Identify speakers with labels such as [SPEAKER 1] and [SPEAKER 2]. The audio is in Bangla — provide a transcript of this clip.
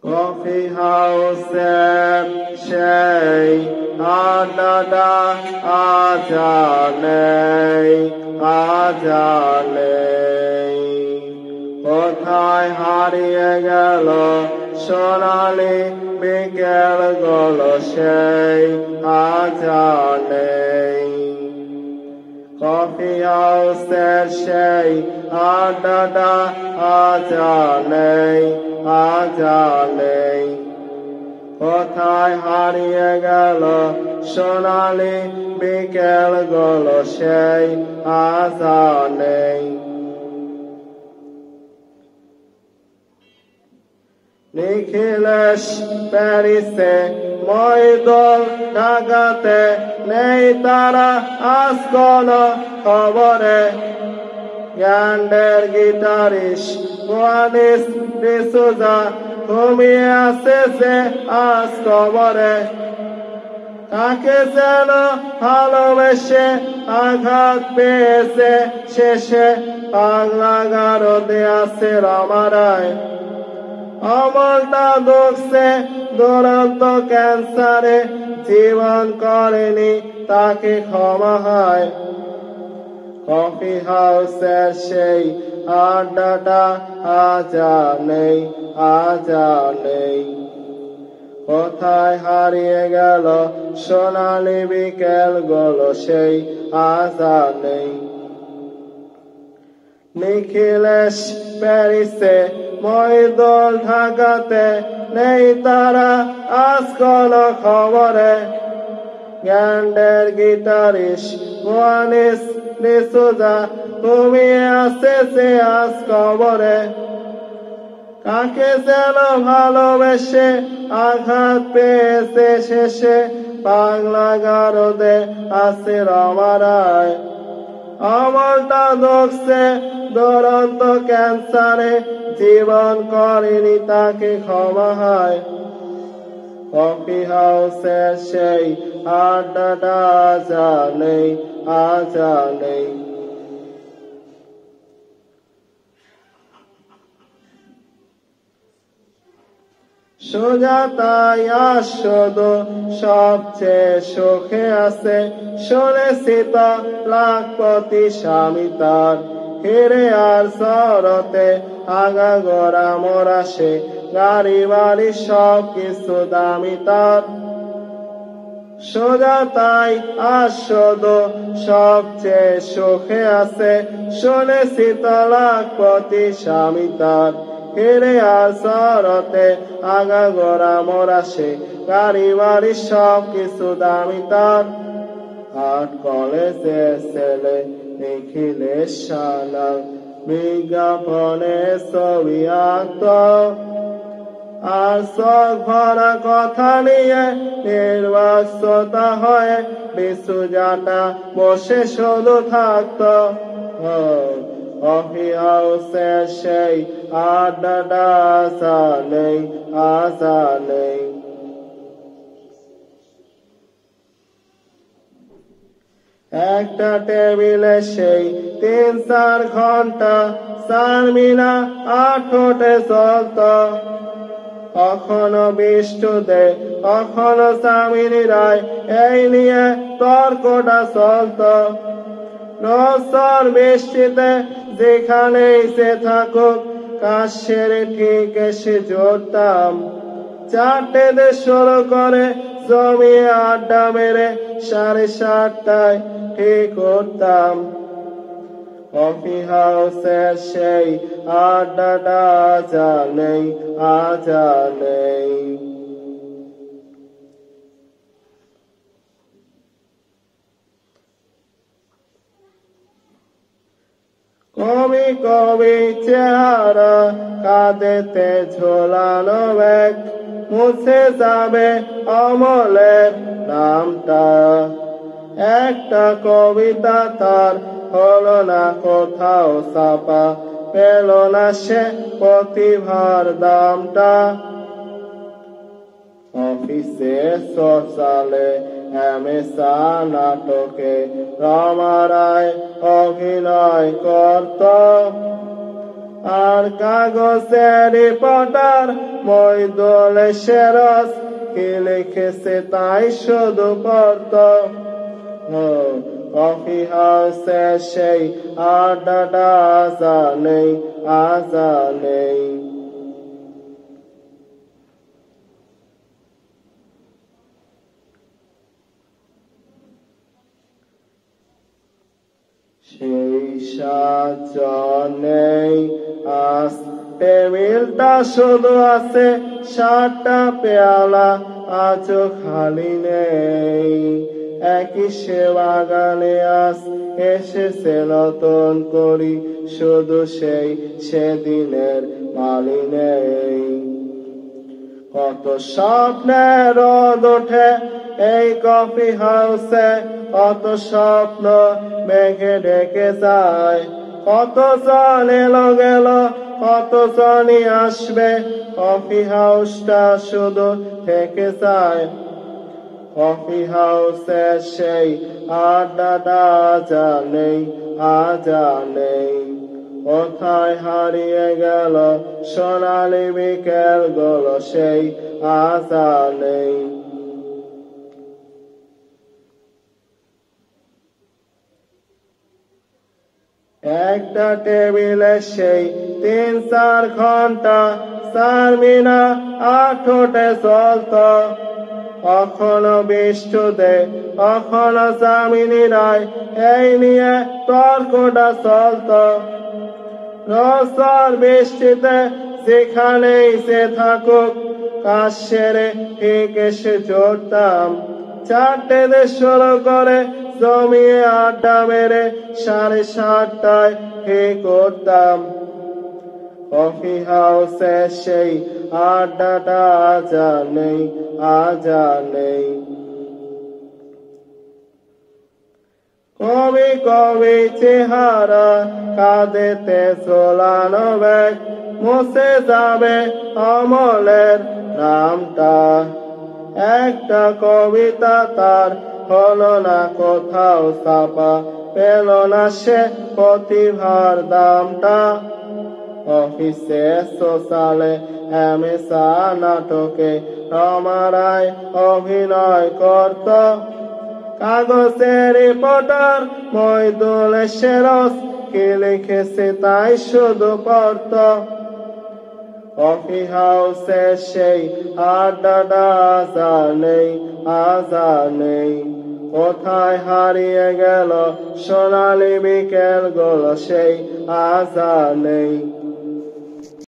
[SPEAKER 1] কফি হাউসের সেই আড্ডাটা আজ আর নেই। কোথায় হারিয়ে গেল সোনালি বিকেলগুলো সেই আজ আর নেই। কফি হাউসের সেই আড্ডাটা আজ আর নেই। কোথায় হারিয়ে গেল সোনালি বিকেলগুলো সেই আজ আর নেই। নিখিলেশ প্যারিসে মইদুল ঢাকাতে নেই তারা আজ কোনো খবরে। ব্যান্ডের গিটারিস্ট জুয়ানিস ডিসুজা ঘুমিয়ে আছে সে আজ কবরে। তাকে যেন ভালোবেসে আঘাত পেয়েছে শেষে পাগলা গারদে আছে রমারায়। অমলটা দুঃখছে দুরন্ত ক্যান্সারে জীবন করেনি তাকে ক্ষমা হয়। কফি হাউসের সেই আড্ডাটা আজ আর নেই। কোথায় হারিয়ে গেল সোনালি বিকেলগুলো সেই আজ আর নেই। নিখিলেশ প্যারিসে মইদুল ঢাকাতে নেই তারা আজ কোনো খবরে। ব্যান্ডের গিটারিস্ট জুয়ানিস ডিসুজা ঘুমিয়ে আছে সে আজ কবরে। কাকে যেন ভালোবেসে আঘাত পেয়েছে শেষে পাগলা গারদে আছে রমারায়। অমলটা দুঃখছে দুরন্ত ক্যান্সারে জীবন করেনি তাকে ক্ষমা হয়। কফি হাউসের সেই আড্ডাটা আজ আর নেই। সুজাতাই আজ শুধু সবচেয়ে সুখে আছে। শুনেছি তো লাখপতি স্বামী তার হিরে আর শরতে আগাগোড়া মোরা সে গাড়ি বাড়ি সব কিছু দামি তার। সুজাতাই আজ শুধু সবচেয়ে সুখে আছে। শুনেছি তো লাখপতি স্বামী তার হিরে আর শরতে আগাগোড়া মোরা সে গাড়ি বাড়ি সব কিছু দামি তার। আর্ট কলেজের ছেলে নিখিলেশ সানাল বিজ্ঞাপনে ছবি আঁকত। আর চোখ ভরা কথা নিয়ে নির্বাচতা হয়ে ডিসুজাটা বসে শুধু থাকত। কফি হাউসের সেই আড্ডাটা আজ আর নেই। একটা টেবিলে সেই 3-4 ঘন্টা চারমিনা আঠোটে চলত। কখনো বিষ্টুদে কখনো চামিনী রায় এই নিয়ে তর্কটা চলত। রোজর বৃষ্টিতে যেখানেই সে থাকুক কাজ সেরে ঠিক এসে জুটতাম। 4টে শুরু করে জমিয়ে আড্ডা মেরে 7:30টায় ঠিক উঠতাম। কফি হাউসের সেই আড্ডাটা আজ আর নেই। কবি কবি চেহারা কাঁদেতে ঝোলানো ব্যাগ মুছে যাবে অমলের নামটা। একটা কবিতা তার হলো না কোথাও ছাপা, পেল না সে প্রতিভার দামটা। অফিসে শৌচালে হেমেশা নাটকে রমারায় অভিনয় করত। আর কাগজের রিপোর্টার মইদুল শেরস কি লিখেছে তাই শুধু পড়ত কফি হাউসে সেই আড্ডাটা আজা নেই সেই সাজনেই আজ টেবিলটা শুধু আছে 7টা পেয়ালা আজও খালি নেই একই সেবা গানে আজ এসেছে নতুন করি শুধু সেই সেদিনের মালি নেই কত স্বপ্নের রোদ ওঠে এই কফি হাউসে কত স্বপ্ন মেঘে ঢেকে যায় কত জন এলো গেল কত জনই আসবে কফি হাউসটা শুধু থেকে যায় কফি হাউসে সেই আড্ডাটা আজা নেই কোথায় হারিয়ে গেল সোনালি বিকেল গুলো সেই আজা নেই একটা টেবিলে সেই 3-4 ঘন্টা সারমিনা আঠোটে চলত কখনো বিষ্ণুদে কখনো জামিনী রায় এই নিয়ে তর্কটা চলত রোজ বৃষ্টিতে যেখানেই সে থাকুক কাজ সেরে ঠিক এসে জড়তাম 4টে শুরু করে জমিয়ে আড্ডা মেরে 7:30টায় ঠিক করতাম কফি হাউসে সেই আড্ডাটা আজা নেই কবি কবি চেহারা কাঁদেতে ঝোলানো ব্যাগ মুছে যাবে অমলের নামটা একটা কবিতা তার হলো না কোথাও ছাপা পেল না সে প্রতিভার দামটা অফিসে সোশ্যালে হেমেশা নাটকে রমারায় অভিনয় করত কাগজের রিপোর্টার মইদুল শেরস কি লিখেছে তাই শুধু পড়ত কফি হাউসে সেই আড্ডাটা আজা নেই কোথায় হারিয়ে গেল সোনালি বিকেল গুলো সেই আজা নেই